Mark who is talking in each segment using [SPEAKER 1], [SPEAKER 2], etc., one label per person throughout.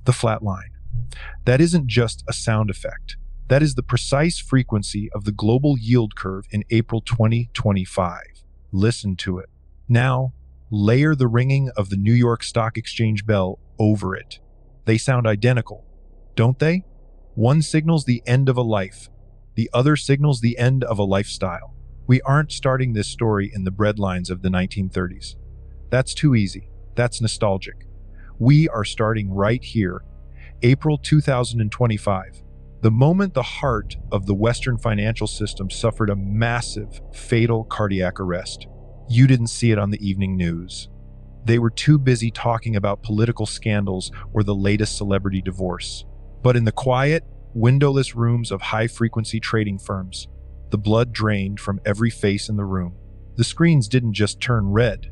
[SPEAKER 1] the flat line. That isn't just a sound effect. That is the precise frequency of the global yield curve in April 2025. Listen to it. Now, layer the ringing of the New York Stock Exchange bell over it. They sound identical, don't they? One signals the end of a life. The other signals the end of a lifestyle. We aren't starting this story in the breadlines of the 1930s. That's too easy. That's nostalgic. We are starting right here, April 2025, the moment the heart of the Western financial system suffered a massive, fatal cardiac arrest. You didn't see it on the evening news. They were too busy talking about political scandals or the latest celebrity divorce. But in the quiet, windowless rooms of high-frequency trading firms, the blood drained from every face in the room. The screens didn't just turn red.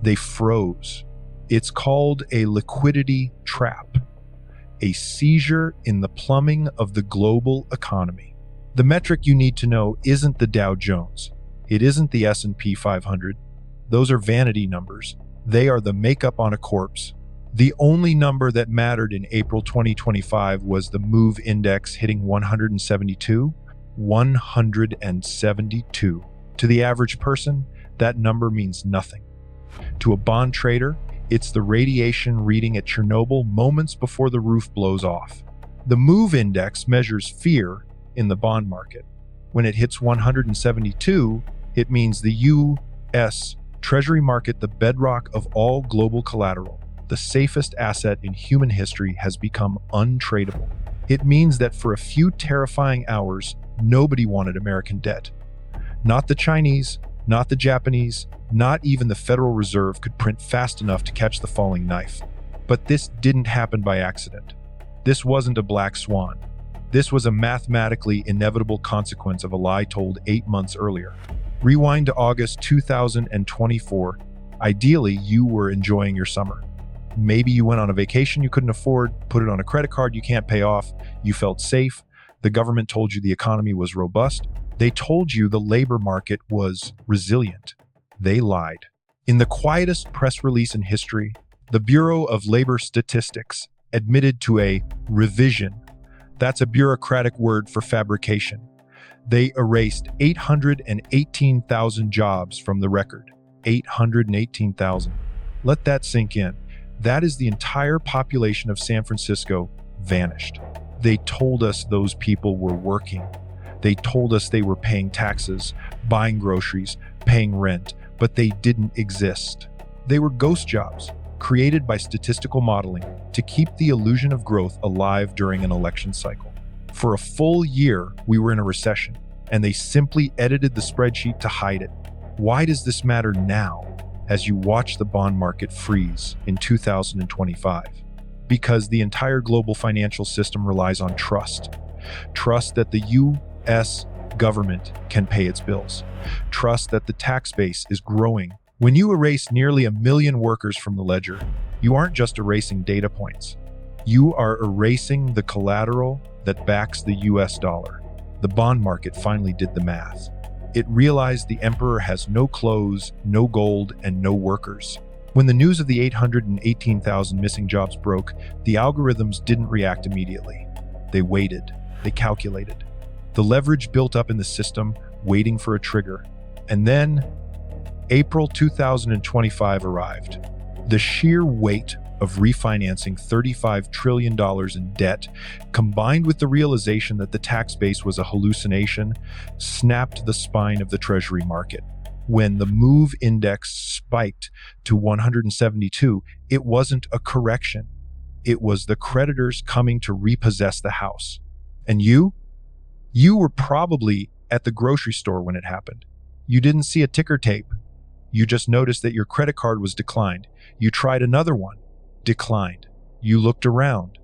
[SPEAKER 1] They froze. It's called a liquidity trap, a seizure in the plumbing of the global economy. The metric you need to know isn't the Dow Jones. It isn't the S&P 500. Those are vanity numbers. They are the makeup on a corpse. The only number that mattered in April 2025 was the MOVE index hitting 172. 172. To the average person, that number means nothing. To a bond trader, it's the radiation reading at Chernobyl moments before the roof blows off. The MOVE index measures fear in the bond market. When it hits 172, it means the U.S. Treasury market, the bedrock of all global collateral, the safest asset in human history, has become untradeable. It means that for a few terrifying hours, nobody wanted American debt. Not the Chinese, not the Japanese, not even the Federal Reserve could print fast enough to catch the falling knife. But this didn't happen by accident. This wasn't a black swan. This was a mathematically inevitable consequence of a lie told 8 months earlier. Rewind to August 2024. Ideally, you were enjoying your summer. Maybe you went on a vacation you couldn't afford, put it on a credit card you can't pay off, you felt safe. The government told you the economy was robust. They told you the labor market was resilient. They lied. In the quietest press release in history, the Bureau of Labor Statistics admitted to a revision. That's a bureaucratic word for fabrication. They erased 818,000 jobs from the record. 818,000. Let that sink in. That is the entire population of San Francisco vanished. They told us those people were working. They told us they were paying taxes, buying groceries, paying rent, but they didn't exist. They were ghost jobs, created by statistical modeling to keep the illusion of growth alive during an election cycle. For a full year, we were in a recession, and they simply edited the spreadsheet to hide it. Why does this matter now, as you watch the bond market freeze in 2025? Because the entire global financial system relies on trust. Trust that the U.S. government can pay its bills. Trust that the tax base is growing. When you erase nearly 1 million workers from the ledger, you aren't just erasing data points. You are erasing the collateral that backs the U.S. dollar. The bond market finally did the math. It realized the emperor has no clothes, no gold, and no workers. When the news of the 818,000 missing jobs broke, the algorithms didn't react immediately. They waited. They calculated. The leverage built up in the system, waiting for a trigger. And then, April 2025 arrived. The sheer weight of refinancing $35 trillion in debt, combined with the realization that the tax base was a hallucination, snapped the spine of the Treasury market. When the MOVE index spiked to 172, it wasn't a correction. It was the creditors coming to repossess the house. And you? You were probably at the grocery store when it happened. You didn't see a ticker tape. You just noticed that your credit card was declined. You tried another one. Declined. You looked around.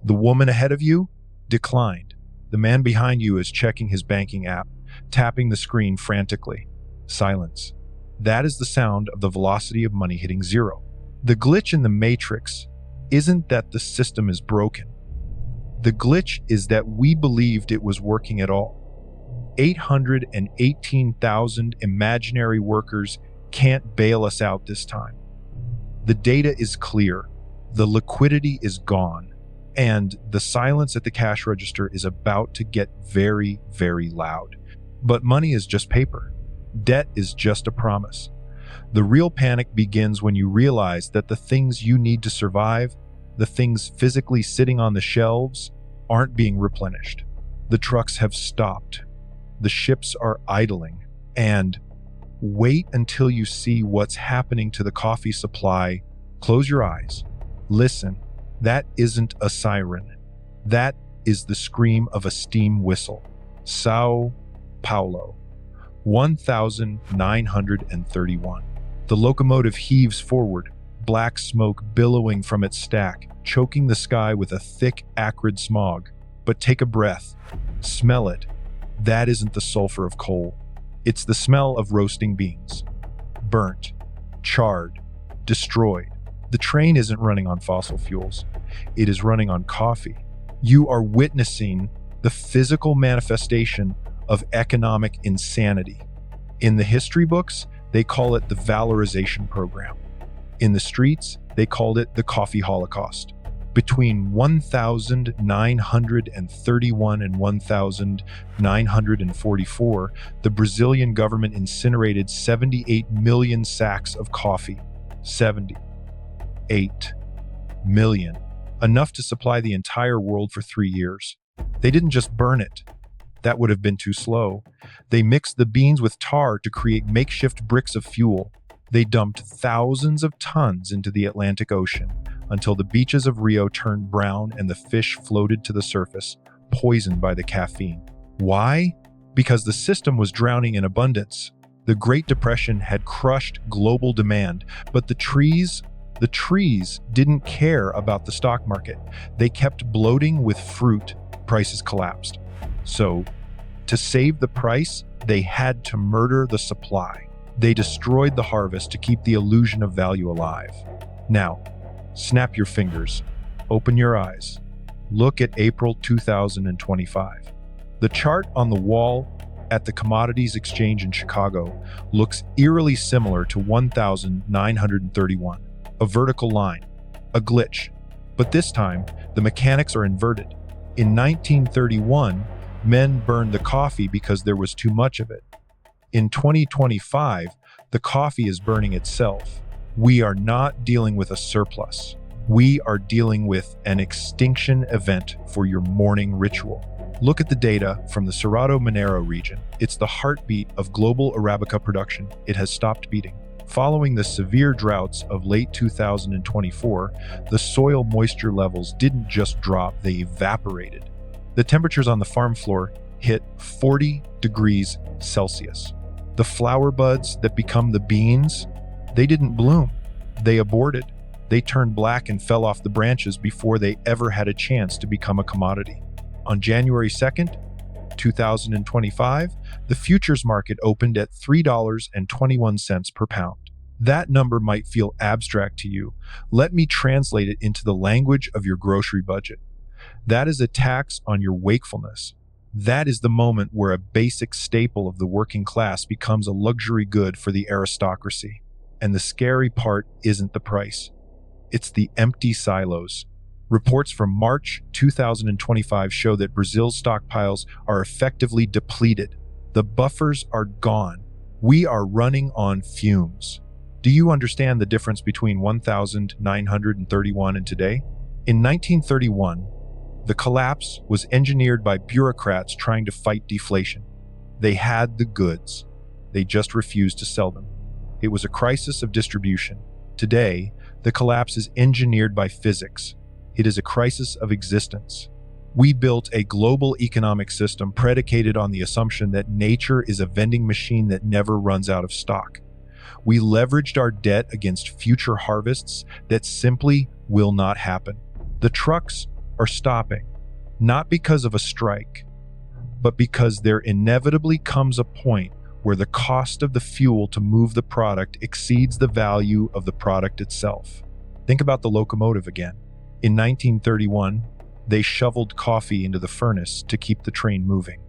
[SPEAKER 1] The woman ahead of you? Declined. The man behind you is checking his banking app, tapping the screen frantically. Silence. That is the sound of the velocity of money hitting zero. The glitch in the matrix isn't that the system is broken. The glitch is that we believed it was working at all. 818,000 imaginary workers can't bail us out this time. The data is clear. The liquidity is gone. And the silence at the cash register is about to get very, very loud. But money is just paper. Debt is just a promise. The real panic begins when you realize that the things you need to survive, the things physically sitting on the shelves, aren't being replenished. The trucks have stopped. The ships are idling. And wait until you see what's happening to the coffee supply. Close your eyes. Listen. That isn't a siren. That is the scream of a steam whistle. São Paulo, 1931. The locomotive heaves forward, black smoke billowing from its stack, choking the sky with a thick, acrid smog. But take a breath. Smell it. That isn't the sulfur of coal. It's the smell of roasting beans. Burnt, charred, destroyed. The train isn't running on fossil fuels. It is running on coffee. You are witnessing the physical manifestation of economic insanity. In the history books, they call it the valorization program. In the streets, they called it the coffee Holocaust. Between 1931 and 1944, the Brazilian government incinerated 78 million sacks of coffee. 78 million. Enough to supply the entire world for 3 years. They didn't just burn it. That would have been too slow. They mixed the beans with tar to create makeshift bricks of fuel. They dumped thousands of tons into the Atlantic Ocean until the beaches of Rio turned brown and the fish floated to the surface, poisoned by the caffeine. Why? Because the system was drowning in abundance. The Great Depression had crushed global demand, but the trees didn't care about the stock market. They kept bloating with fruit. Prices collapsed. So, to save the price, they had to murder the supply. They destroyed the harvest to keep the illusion of value alive. Now, snap your fingers, open your eyes. Look at April 2025. The chart on the wall at the Commodities Exchange in Chicago looks eerily similar to 1931. A vertical line, a glitch. But this time, the mechanics are inverted. In 1931, men burned the coffee because there was too much of it. In 2025, the coffee is burning itself. We are not dealing with a surplus. We are dealing with an extinction event for your morning ritual. Look at the data from the Cerrado Mineiro region. It's the heartbeat of global Arabica production. It has stopped beating. Following the severe droughts of late 2024, the soil moisture levels didn't just drop, they evaporated. The temperatures on the farm floor hit 40 degrees Celsius. The flower buds that become the beans, they didn't bloom. They aborted. They turned black and fell off the branches before they ever had a chance to become a commodity. On January 2nd, 2025, the futures market opened at $3.21 per pound. That number might feel abstract to you. Let me translate it into the language of your grocery budget. That is a tax on your wakefulness. That is the moment where a basic staple of the working class becomes a luxury good for the aristocracy. And the scary part isn't the price. It's the empty silos. Reports from March 2025 show that Brazil's stockpiles are effectively depleted. The buffers are gone. We are running on fumes. Do you understand the difference between 1931 and today? In 1931, the collapse was engineered by bureaucrats trying to fight deflation. They had the goods. They just refused to sell them. It was a crisis of distribution. Today, the collapse is engineered by physics. It is a crisis of existence. We built a global economic system predicated on the assumption that nature is a vending machine that never runs out of stock. We leveraged our debt against future harvests that simply will not happen. The trucks are stopping, not because of a strike, but because there inevitably comes a point where the cost of the fuel to move the product exceeds the value of the product itself. Think about the locomotive again. In 1931, they shoveled coffee into the furnace to keep the train moving.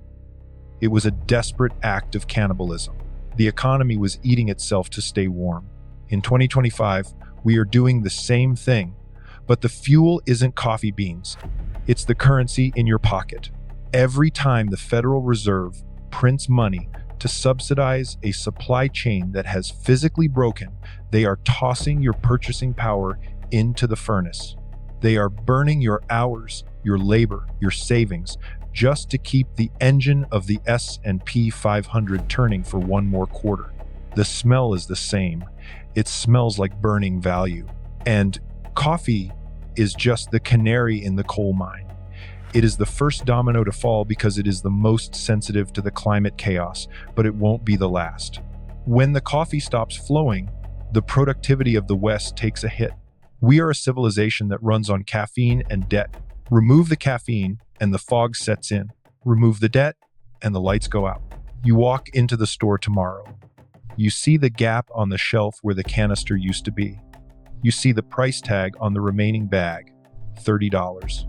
[SPEAKER 1] It was a desperate act of cannibalism. The economy was eating itself to stay warm. In 2025, we are doing the same thing, But the fuel isn't coffee beans. It's the currency in your pocket. Every time the Federal Reserve prints money to subsidize a supply chain that has physically broken, they are tossing your purchasing power into the furnace. They are burning your hours, your labor, your savings, just to keep the engine of the S&P 500 turning for one more quarter. The smell is the same. It smells like burning value. And coffee is just the canary in the coal mine. It is the first domino to fall because it is the most sensitive to the climate chaos, but it won't be the last. When the coffee stops flowing, the productivity of the West takes a hit. We are a civilization that runs on caffeine and debt. Remove the caffeine and the fog sets in. Remove the debt and the lights go out. You walk into the store tomorrow. You see the gap on the shelf where the canister used to be. You see the price tag on the remaining bag, $30.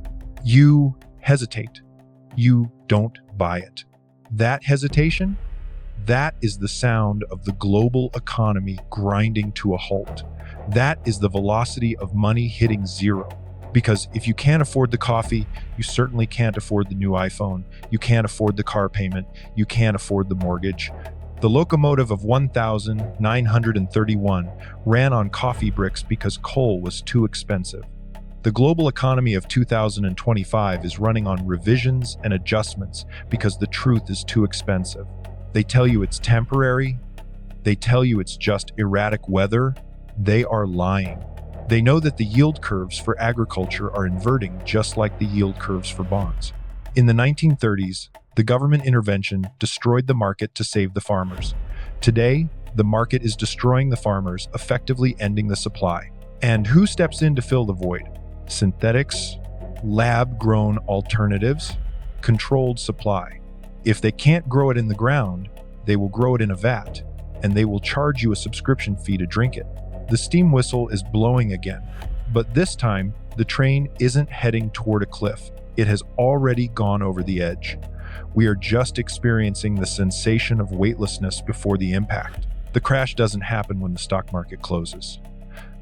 [SPEAKER 1] You hesitate. You don't buy it. That hesitation, that is the sound of the global economy grinding to a halt. That is the velocity of money hitting zero. Because if you can't afford the coffee, you certainly can't afford the new iPhone. You can't afford the car payment. You can't afford the mortgage. The locomotive of 1931 ran on coffee bricks because coal was too expensive. The global economy of 2025 is running on revisions and adjustments because the truth is too expensive. They tell you it's temporary. They tell you it's just erratic weather. They are lying. They know that the yield curves for agriculture are inverting just like the yield curves for bonds. In the 1930s, the government intervention destroyed the market to save the farmers. Today, the market is destroying the farmers, effectively ending the supply. And who steps in to fill the void? Synthetics, lab-grown alternatives, controlled supply. If they can't grow it in the ground, they will grow it in a vat, and they will charge you a subscription fee to drink it. The steam whistle is blowing again, but this time, the train isn't heading toward a cliff. It has already gone over the edge. We are just experiencing the sensation of weightlessness before the impact. The crash doesn't happen when the stock market closes.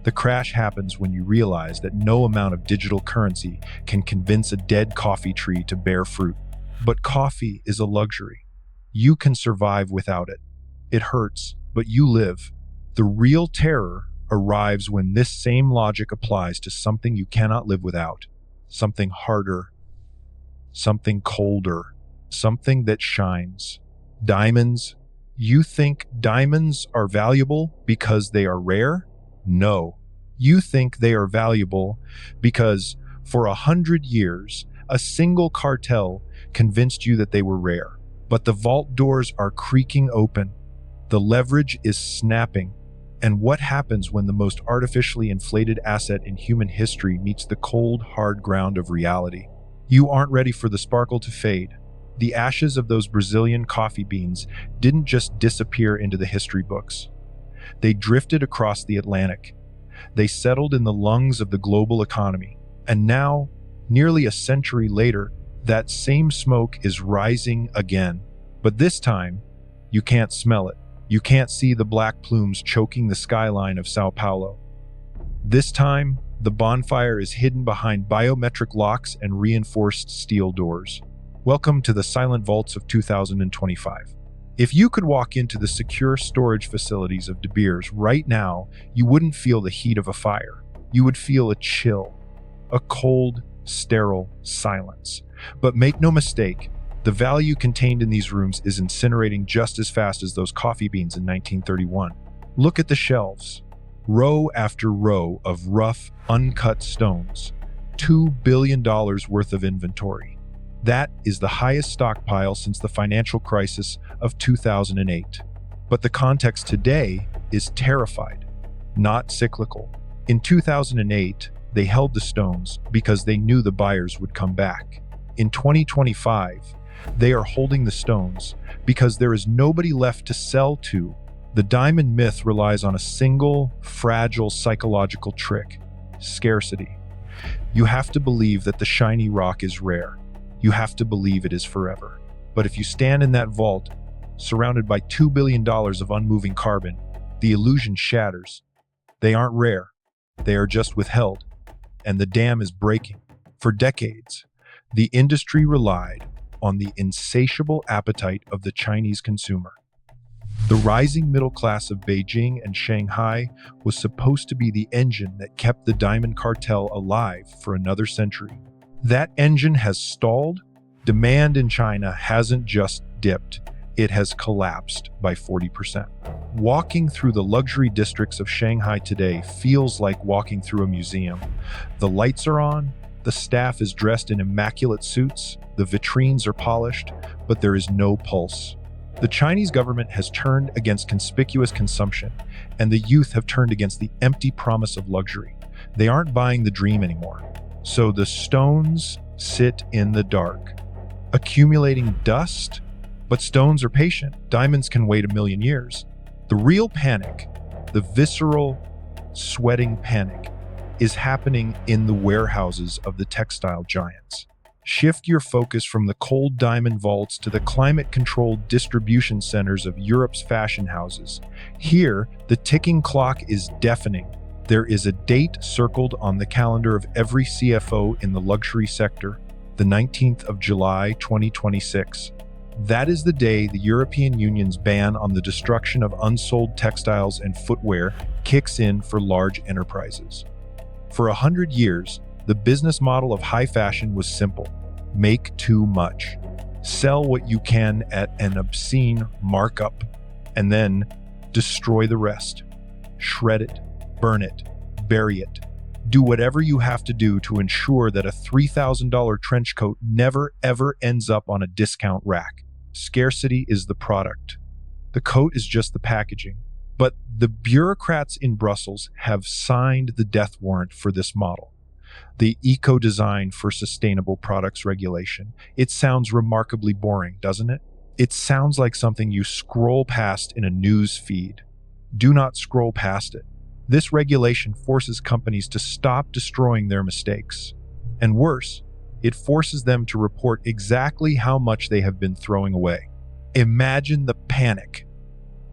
[SPEAKER 1] The crash happens when you realize that no amount of digital currency can convince a dead coffee tree to bear fruit. But coffee is a luxury. You can survive without it. It hurts, but you live. The real terror arrives when this same logic applies to something you cannot live without. Something harder, something colder, something that shines. Diamonds. You think diamonds are valuable because they are rare? No. You think they are valuable because for 100 years, a single cartel convinced you that they were rare. But the vault doors are creaking open. The leverage is snapping. And what happens when the most artificially inflated asset in human history meets the cold, hard ground of reality? You aren't ready for the sparkle to fade. The ashes of those Brazilian coffee beans didn't just disappear into the history books. They drifted across the Atlantic. They settled in the lungs of the global economy. And now, nearly a century later, that same smoke is rising again. But this time, you can't smell it. You can't see the black plumes choking the skyline of São Paulo. This time, the bonfire is hidden behind biometric locks and reinforced steel doors. Welcome to the silent vaults of 2025. If you could walk into the secure storage facilities of De Beers right now, you wouldn't feel the heat of a fire. You would feel a chill, a cold, sterile silence. But make no mistake, the value contained in these rooms is incinerating just as fast as those coffee beans in 1931. Look at the shelves. Row after row of rough, uncut stones. $2 billion worth of inventory. That is the highest stockpile since the financial crisis of 2008. But the context today is terrified, not cyclical. In 2008, they held the stones because they knew the buyers would come back. In 2025, they are holding the stones because there is nobody left to sell to. The diamond myth relies on a single, fragile psychological trick: scarcity. You have to believe that the shiny rock is rare. You have to believe it is forever. But if you stand in that vault, surrounded by $2 billion of unmoving carbon, the illusion shatters. They aren't rare. They are just withheld. and the dam is breaking. For decades, the industry relied on the insatiable appetite of the Chinese consumer. The rising middle class of Beijing and Shanghai was supposed to be the engine that kept the diamond cartel alive for another century. That engine has stalled. Demand in China hasn't just dipped, it has collapsed by 40%. Walking through the luxury districts of Shanghai today feels like walking through a museum. The lights are on, the staff is dressed in immaculate suits, the vitrines are polished, but there is no pulse. The Chinese government has turned against conspicuous consumption, and the youth have turned against the empty promise of luxury. They aren't buying the dream anymore. So the stones sit in the dark, accumulating dust, but stones are patient. Diamonds can wait 1,000,000 years. The real panic, the visceral, sweating panic, is happening in the warehouses of the textile giants. Shift your focus from the cold diamond vaults to the climate-controlled distribution centers of Europe's fashion houses. Here, the ticking clock is deafening. There is a date circled on the calendar of every CFO in the luxury sector, the 19th of July, 2026. That is the day the European Union's ban on the destruction of unsold textiles and footwear kicks in for large enterprises. For 100 years, the business model of high fashion was simple. Make too much. Sell what you can at an obscene markup, and then destroy the rest. Shred it, burn it, bury it. Do whatever you have to do to ensure that a $3,000 trench coat never ever ends up on a discount rack. Scarcity is the product. The coat is just the packaging. But the bureaucrats in Brussels have signed the death warrant for this model. The Eco-Design for Sustainable Products regulation. It sounds remarkably boring, doesn't it? It sounds like something you scroll past in a news feed. Do not scroll past it. This regulation forces companies to stop destroying their mistakes. And worse, it forces them to report exactly how much they have been throwing away. Imagine the panic.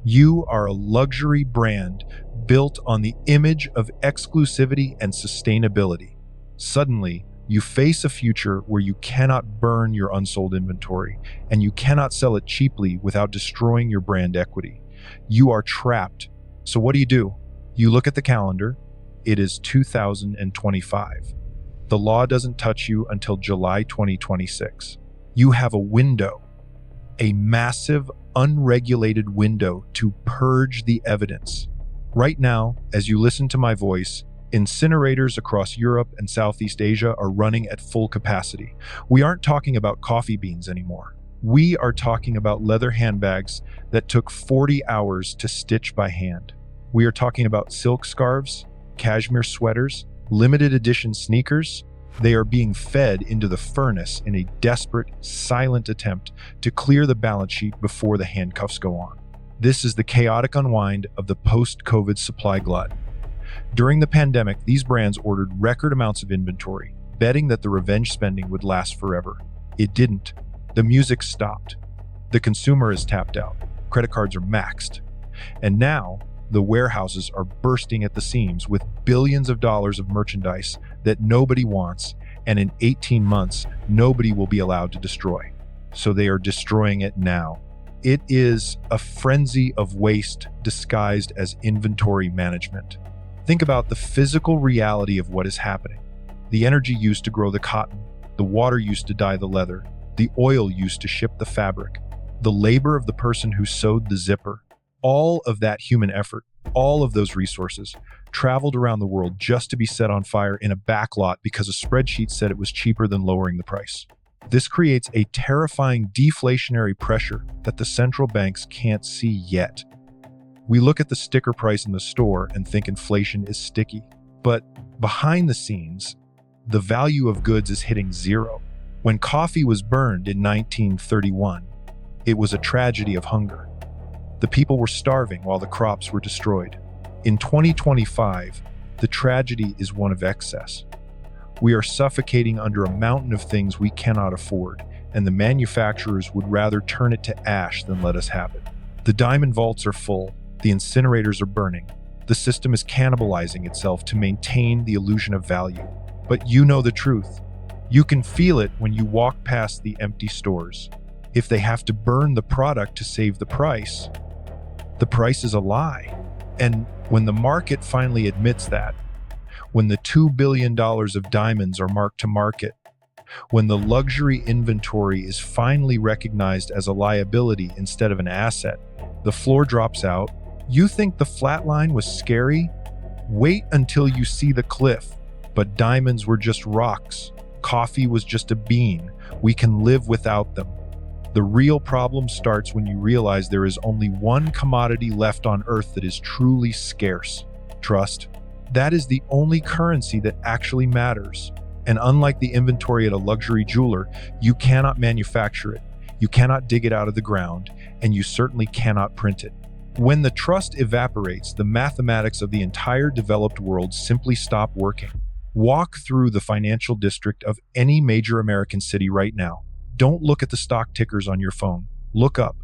[SPEAKER 1] You are a luxury brand built on the image of exclusivity and sustainability. Suddenly, you face a future where you cannot burn your unsold inventory, and you cannot sell it cheaply without destroying your brand equity. You are trapped. So what do? You look at the calendar. It is 2025. The law doesn't touch you until July 2026. You have a window, a massive, unregulated window to purge the evidence. Right now, as you listen to my voice, incinerators across Europe and Southeast Asia are running at full capacity. We aren't talking about coffee beans anymore. We are talking about leather handbags that took 40 hours to stitch by hand. We are talking about silk scarves, cashmere sweaters, limited edition sneakers. They are being fed into the furnace in a desperate, silent attempt to clear the balance sheet before the handcuffs go on. This is the chaotic unwind of the post-COVID supply glut. During the pandemic, these brands ordered record amounts of inventory, betting that the revenge spending would last forever. It didn't. The music stopped. The consumer is tapped out. Credit cards are maxed. And now, the warehouses are bursting at the seams with billions of dollars of merchandise that nobody wants, and in 18 months, nobody will be allowed to destroy. So they are destroying it now. It is a frenzy of waste disguised as inventory management. Think about the physical reality of what is happening. The energy used to grow the cotton, the water used to dye the leather, the oil used to ship the fabric, the labor of the person who sewed the zipper. All of that human effort, all of those resources, traveled around the world just to be set on fire in a backlot because a spreadsheet said it was cheaper than lowering the price. This creates a terrifying deflationary pressure that the central banks can't see yet. We look at the sticker price in the store and think inflation is sticky. But behind the scenes, the value of goods is hitting zero. When coffee was burned in 1931, it was a tragedy of hunger. The people were starving while the crops were destroyed. In 2025, the tragedy is one of excess. We are suffocating under a mountain of things we cannot afford, and the manufacturers would rather turn it to ash than let us have it. The diamond vaults are full, the incinerators are burning. The system is cannibalizing itself to maintain the illusion of value. But you know the truth. You can feel it when you walk past the empty stores. If they have to burn the product to save the price is a lie. And when the market finally admits that, when the $2 billion of diamonds are marked to market, when the luxury inventory is finally recognized as a liability instead of an asset, the floor drops out. You think the flat line was scary? Wait until you see the cliff. But diamonds were just rocks. Coffee was just a bean. We can live without them. The real problem starts when you realize there is only one commodity left on Earth that is truly scarce: trust. That is the only currency that actually matters. And unlike the inventory at a luxury jeweler, you cannot manufacture it, you cannot dig it out of the ground, and you certainly cannot print it. When the trust evaporates, the mathematics of the entire developed world simply stop working. Walk through the financial district of any major American city right now. Don't look at the stock tickers on your phone. Look up.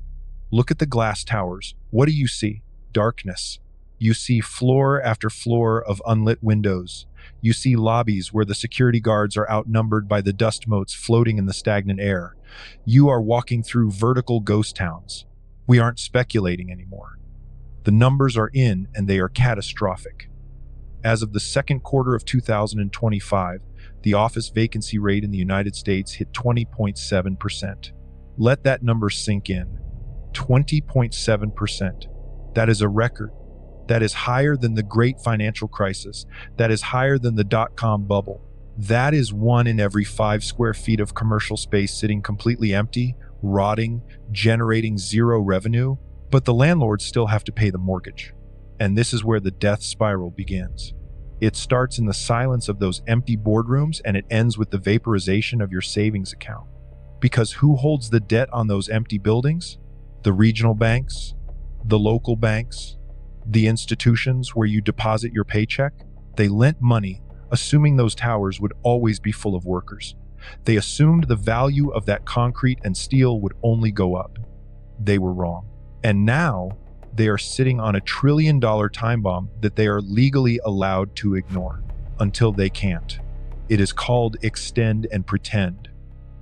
[SPEAKER 1] Look at the glass towers. What do you see? Darkness. You see floor after floor of unlit windows. You see lobbies where the security guards are outnumbered by the dust motes floating in the stagnant air. You are walking through vertical ghost towns. We aren't speculating anymore. The numbers are in, and they are catastrophic. As of the second quarter of 2025, the office vacancy rate in the United States hit 20.7%. Let that number sink in. 20.7%. That is a record. That is higher than the great financial crisis. That is higher than the dot-com bubble. That is 1 in every 5 square feet of commercial space sitting completely empty, rotting, generating zero revenue. But the landlords still have to pay the mortgage. And this is where the death spiral begins. It starts in the silence of those empty boardrooms, and it ends with the vaporization of your savings account. Because who holds the debt on those empty buildings? The regional banks, the local banks, the institutions where you deposit your paycheck. They lent money, assuming those towers would always be full of workers. They assumed the value of that concrete and steel would only go up. They were wrong. And now, they are sitting on $1 trillion time bomb that they are legally allowed to ignore until they can't. It is called extend and pretend.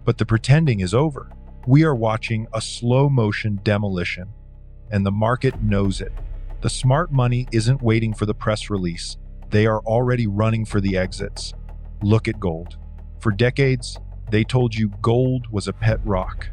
[SPEAKER 1] But the pretending is over. We are watching a slow motion demolition, and the market knows it. The smart money isn't waiting for the press release. They are already running for the exits. Look at gold. For decades, they told you gold was a pet rock.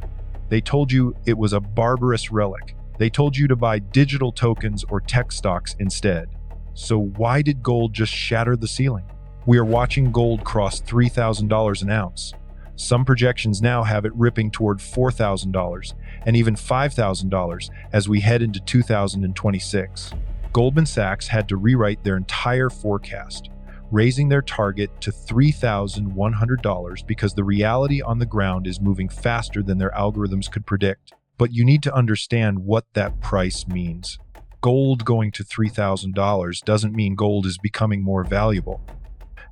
[SPEAKER 1] They told you it was a barbarous relic. They told you to buy digital tokens or tech stocks instead. So why did gold just shatter the ceiling? We are watching gold cross $3,000 an ounce. Some projections now have it ripping toward $4,000 and even $5,000 as we head into 2026. Goldman Sachs had to rewrite their entire forecast, raising their target to $3,100 because the reality on the ground is moving faster than their algorithms could predict. But you need to understand what that price means. Gold going to $3,000 doesn't mean gold is becoming more valuable.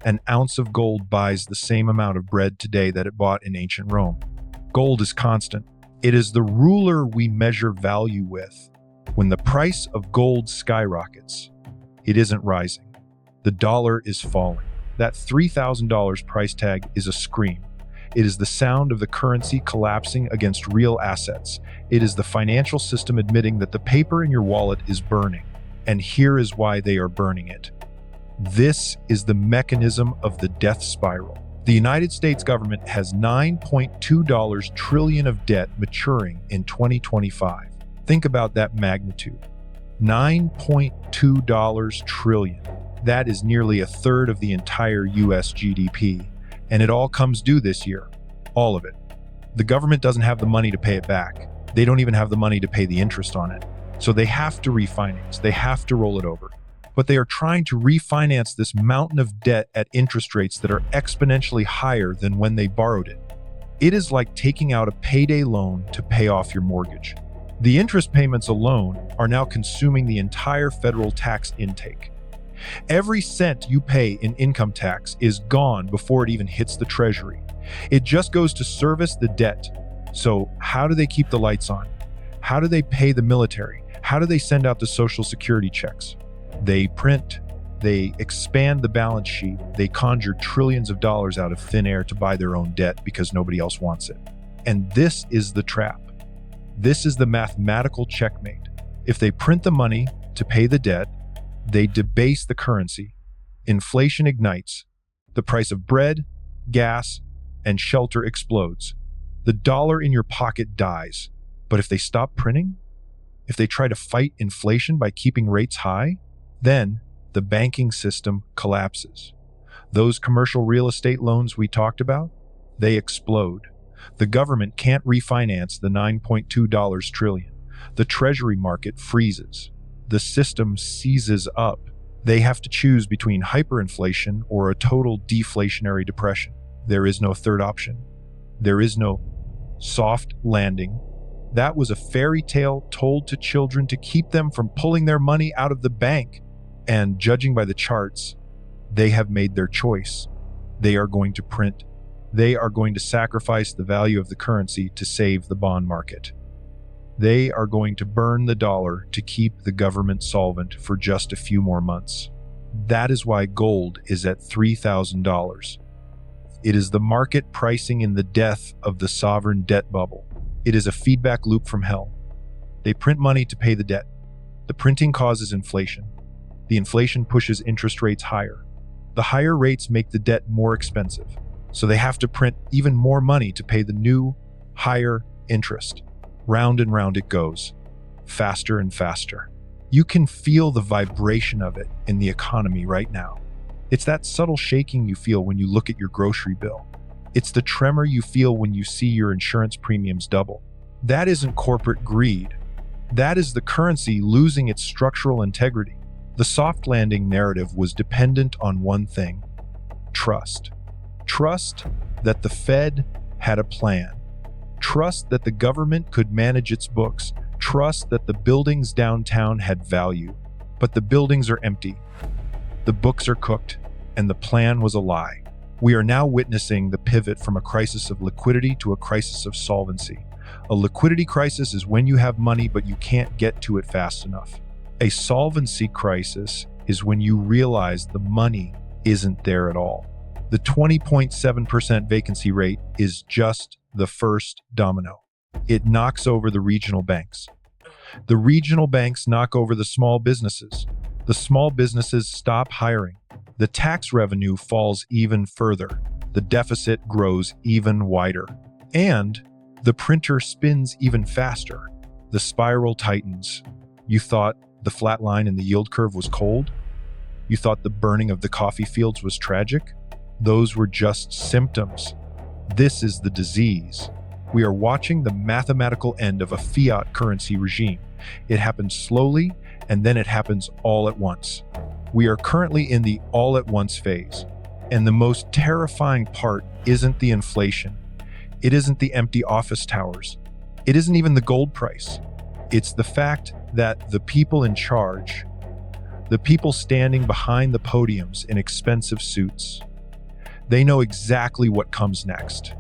[SPEAKER 1] An ounce of gold buys the same amount of bread today that it bought in ancient Rome. Gold is constant. It is the ruler we measure value with. When the price of gold skyrockets, it isn't rising. The dollar is falling. That $3,000 price tag is a scream. It is the sound of the currency collapsing against real assets. It is the financial system admitting that the paper in your wallet is burning. And here is why they are burning it. This is the mechanism of the death spiral. The United States government has $9.2 trillion of debt maturing in 2025. Think about that magnitude. $9.2 trillion. That is nearly a third of the entire US GDP. And it all comes due this year. All of it. The government doesn't have the money to pay it back. They don't even have the money to pay the interest on it. So they have to refinance. They have to roll it over. But they are trying to refinance this mountain of debt at interest rates that are exponentially higher than when they borrowed it. It is like taking out a payday loan to pay off your mortgage. The interest payments alone are now consuming the entire federal tax intake. Every cent you pay in income tax is gone before it even hits the treasury. It just goes to service the debt. So how do they keep the lights on? How do they pay the military? How do they send out the social security checks? They print. They expand the balance sheet. They conjure trillions of dollars out of thin air to buy their own debt because nobody else wants it. And this is the trap. This is the mathematical checkmate. If they print the money to pay the debt, they debase the currency. Inflation ignites. The price of bread, gas, and shelter explodes. The dollar in your pocket dies. But if they stop printing, if they try to fight inflation by keeping rates high, then the banking system collapses. Those commercial real estate loans we talked about, they explode. The government can't refinance the $9.2 trillion. The treasury market freezes. The system seizes up. They have to choose between hyperinflation or a total deflationary depression. There is no third option. There is no soft landing. That was a fairy tale told to children to keep them from pulling their money out of the bank. And judging by the charts, they have made their choice. They are going to print. They are going to sacrifice the value of the currency to save the bond market. They are going to burn the dollar to keep the government solvent for just a few more months. That is why gold is at $3,000. It is the market pricing in the death of the sovereign debt bubble. It is a feedback loop from hell. They print money to pay the debt. The printing causes inflation. The inflation pushes interest rates higher. The higher rates make the debt more expensive. So they have to print even more money to pay the new, higher interest. Round and round it goes, faster and faster. You can feel the vibration of it in the economy right now. It's that subtle shaking you feel when you look at your grocery bill. It's the tremor you feel when you see your insurance premiums double. That isn't corporate greed. That is the currency losing its structural integrity. The soft landing narrative was dependent on one thing: trust. Trust that the Fed had a plan. Trust that the government could manage its books. Trust that the buildings downtown had value. But the buildings are empty. The books are cooked, and the plan was a lie. We are now witnessing the pivot from a crisis of liquidity to a crisis of solvency. A liquidity crisis is when you have money but you can't get to it fast enough. A solvency crisis is when you realize the money isn't there at all. The 20.7% vacancy rate is just the first domino. It knocks over the regional banks. The regional banks knock over the small businesses. The small businesses stop hiring. The tax revenue falls even further. The deficit grows even wider. And the printer spins even faster. The spiral tightens. You thought the flat line in the yield curve was cold? You thought the burning of the coffee fields was tragic? Those were just symptoms. This is the disease. We are watching the mathematical end of a fiat currency regime. It happens slowly, and then it happens all at once. We are currently in the all-at-once phase. And the most terrifying part isn't the inflation. It isn't the empty office towers. It isn't even the gold price. It's the fact that the people in charge, the people standing behind the podiums in expensive suits, they know exactly what comes next.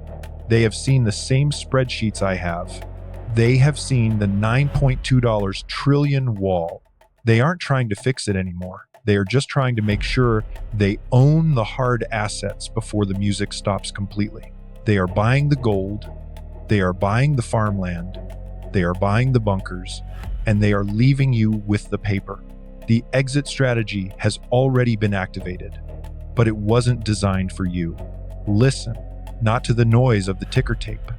[SPEAKER 1] They have seen the same spreadsheets I have. They have seen the $9.2 trillion wall. They aren't trying to fix it anymore. They are just trying to make sure they own the hard assets before the music stops completely. They are buying the gold, they are buying the farmland, they are buying the bunkers, and they are leaving you with the paper. The exit strategy has already been activated, but it wasn't designed for you. Listen, not to the noise of the ticker tape,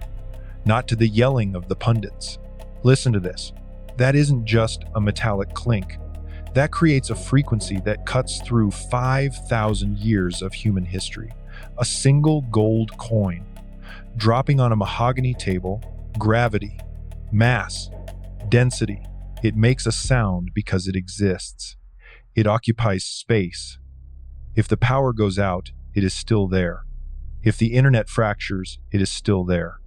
[SPEAKER 1] not to the yelling of the pundits. Listen to this. That isn't just a metallic clink. That creates a frequency that cuts through 5,000 years of human history. A single gold coin, dropping on a mahogany table, gravity, mass, density. It makes a sound because it exists. It occupies space. If the power goes out, it is still there. If the internet fractures, it is still there.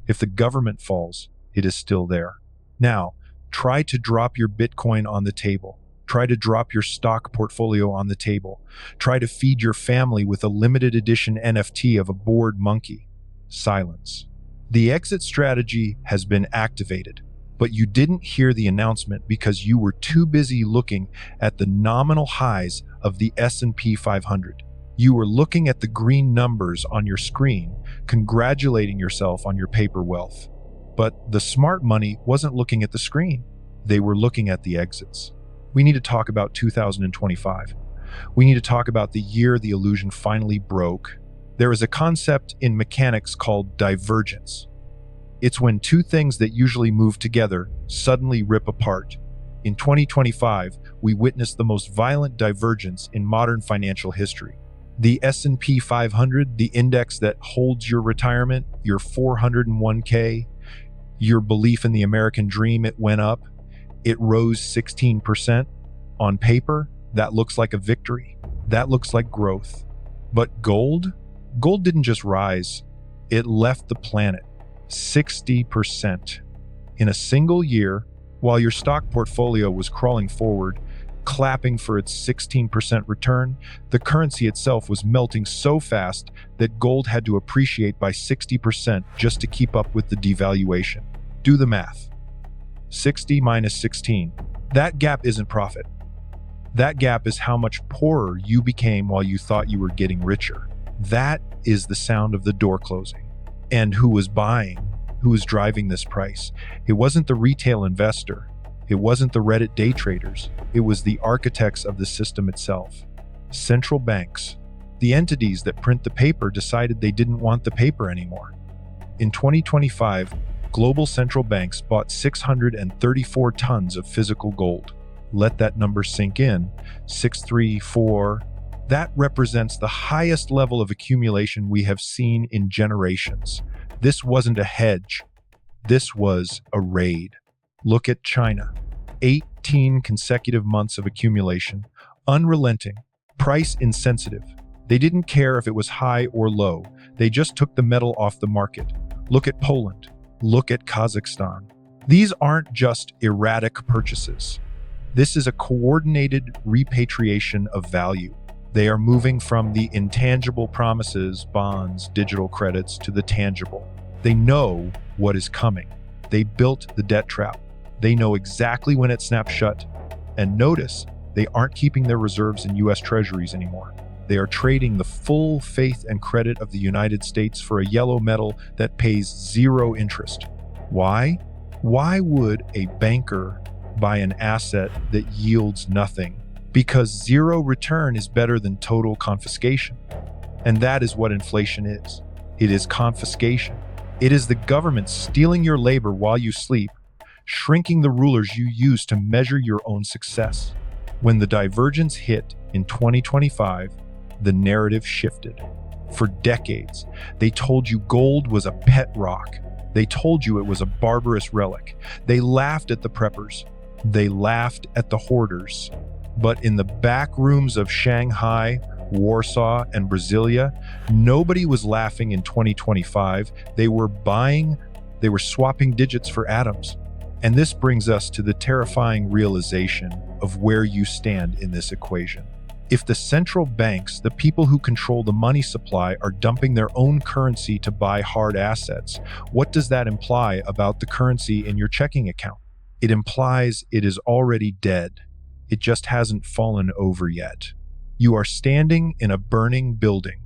[SPEAKER 1] If the government falls, it is still there. Now, try to drop your Bitcoin on the table. Try to drop your stock portfolio on the table. Try to feed your family with a limited edition NFT of a bored monkey. Silence. The exit strategy has been activated, but you didn't hear the announcement because you were too busy looking at the nominal highs of the S&P 500. You were looking at the green numbers on your screen, congratulating yourself on your paper wealth. But the smart money wasn't looking at the screen. They were looking at the exits. We need to talk about 2025. We need to talk about the year the illusion finally broke. There is a concept in mechanics called divergence. It's when two things that usually move together suddenly rip apart. In 2025, we witnessed the most violent divergence in modern financial history. The S&P 500, the index that holds your retirement, your 401k, your belief in the American dream, it went up. It rose 16%. On paper, that looks like a victory. That looks like growth. But gold? Gold didn't just rise. It left the planet. 60%. In a single year, while your stock portfolio was crawling forward, clapping for its 16% return, the currency itself was melting so fast that gold had to appreciate by 60% just to keep up with the devaluation. Do the math. 60 minus 16. That gap isn't profit. That gap is how much poorer you became while you thought you were getting richer. That is the sound of the door closing. And who was buying? Who was driving this price? It wasn't the retail investor. It wasn't the Reddit day traders. It was the architects of the system itself. Central banks. The entities that print the paper decided they didn't want the paper anymore. In 2025, global central banks bought 634 tons of physical gold. Let that number sink in. 634. That represents the highest level of accumulation we have seen in generations. This wasn't a hedge. This was a raid. Look at China. 18 consecutive months of accumulation. Unrelenting. Price insensitive. They didn't care if it was high or low. They just took the metal off the market. Look at Poland. Look at Kazakhstan. These aren't just erratic purchases. This is a coordinated repatriation of value. They are moving from the intangible promises, bonds, digital credits, to the tangible. They know what is coming. They built the debt trap. They know exactly when it snaps shut. And notice, they aren't keeping their reserves in US Treasuries anymore. They are trading the full faith and credit of the United States for a yellow metal that pays zero interest. Why? Why would a banker buy an asset that yields nothing? Because zero return is better than total confiscation. And that is what inflation is. It is confiscation. It is the government stealing your labor while you sleep, shrinking the rulers you use to measure your own success. When the divergence hit in 2025, the narrative shifted. For decades, they told you gold was a pet rock. They told you it was a barbarous relic. They laughed at the preppers. They laughed at the hoarders. But in the back rooms of Shanghai, Warsaw, and Brasilia, nobody was laughing in 2025. They were buying, they were swapping digits for atoms. And this brings us to the terrifying realization of where you stand in this equation. If the central banks, the people who control the money supply, are dumping their own currency to buy hard assets, what does that imply about the currency in your checking account? It implies it is already dead. It just hasn't fallen over yet. You are standing in a burning building,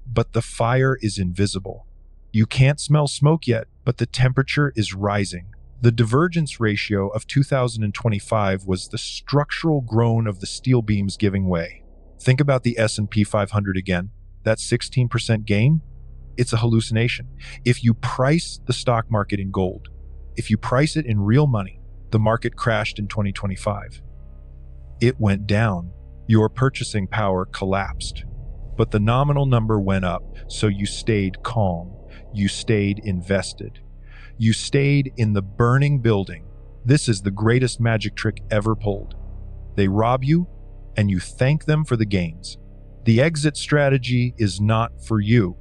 [SPEAKER 1] but the fire is invisible. You can't smell smoke yet, but the temperature is rising. The divergence ratio of 2025 was the structural groan of the steel beams giving way. Think about the S&P 500 again. That 16% gain? It's a hallucination. If you price the stock market in gold, if you price it in real money, the market crashed in 2025. It went down. Your purchasing power collapsed. But the nominal number went up, so you stayed calm. You stayed invested. You stayed in the burning building. This is the greatest magic trick ever pulled. They rob you, and you thank them for the gains. The exit strategy is not for you.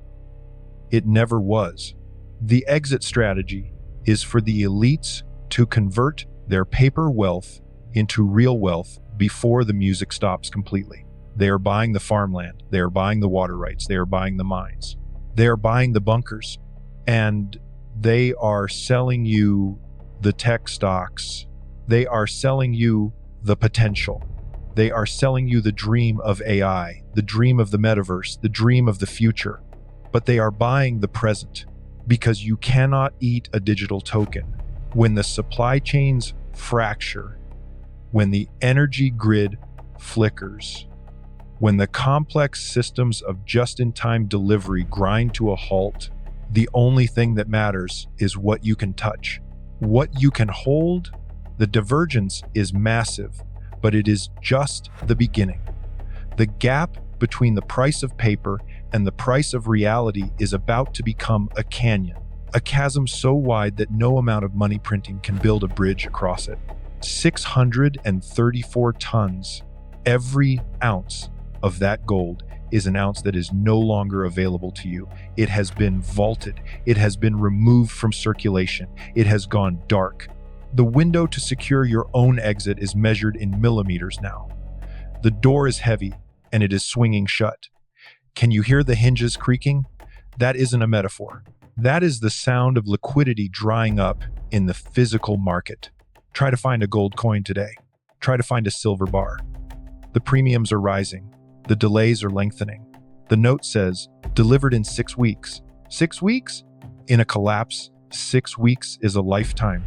[SPEAKER 1] It never was. The exit strategy is for the elites to convert their paper wealth into real wealth before the music stops completely. They are buying the farmland. They are buying the water rights. They are buying the mines. They are buying the bunkers. And they are selling you the tech stocks. They are selling you the potential. They are selling you the dream of AI, the dream of the metaverse, the dream of the future. But they are buying the present because you cannot eat a digital token. When the supply chains fracture, when the energy grid flickers, when the complex systems of just-in-time delivery grind to a halt, the only thing that matters is what you can touch, what you can hold. The divergence is massive, but it is just the beginning. The gap between the price of paper and the price of reality is about to become a canyon, a chasm so wide that no amount of money printing can build a bridge across it. 634 tons. Every ounce of that gold is an ounce that is no longer available to you. It has been vaulted. It has been removed from circulation. It has gone dark. The window to secure your own exit is measured in millimeters now. The door is heavy, and it is swinging shut. Can you hear the hinges creaking? That isn't a metaphor. That is the sound of liquidity drying up in the physical market. Try to find a gold coin today. Try to find a silver bar. The premiums are rising. The delays are lengthening. The note says, delivered in 6 weeks. 6 weeks? In a collapse, 6 weeks is a lifetime.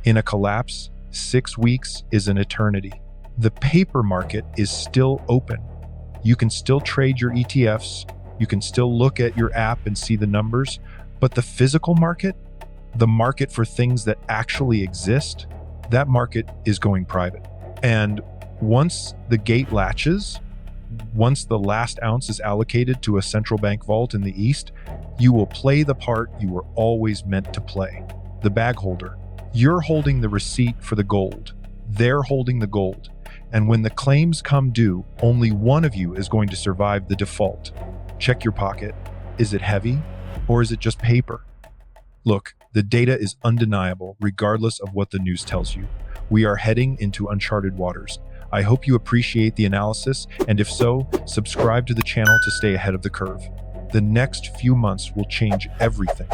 [SPEAKER 1] In a collapse, 6 weeks is an eternity. The paper market is still open. You can still trade your ETFs. You can still look at your app and see the numbers. But the physical market, the market for things that actually exist, that market is going private. And once the gate latches, once the last ounce is allocated to a central bank vault in the East, you will play the part you were always meant to play. The bag holder. You're holding the receipt for the gold. They're holding the gold. And when the claims come due, only one of you is going to survive the default. Check your pocket. Is it heavy, or is it just paper? Look, the data is undeniable, regardless of what the news tells you. We are heading into uncharted waters. I hope you appreciate the analysis, and if so, subscribe to the channel to stay ahead of the curve. The next few months will change everything.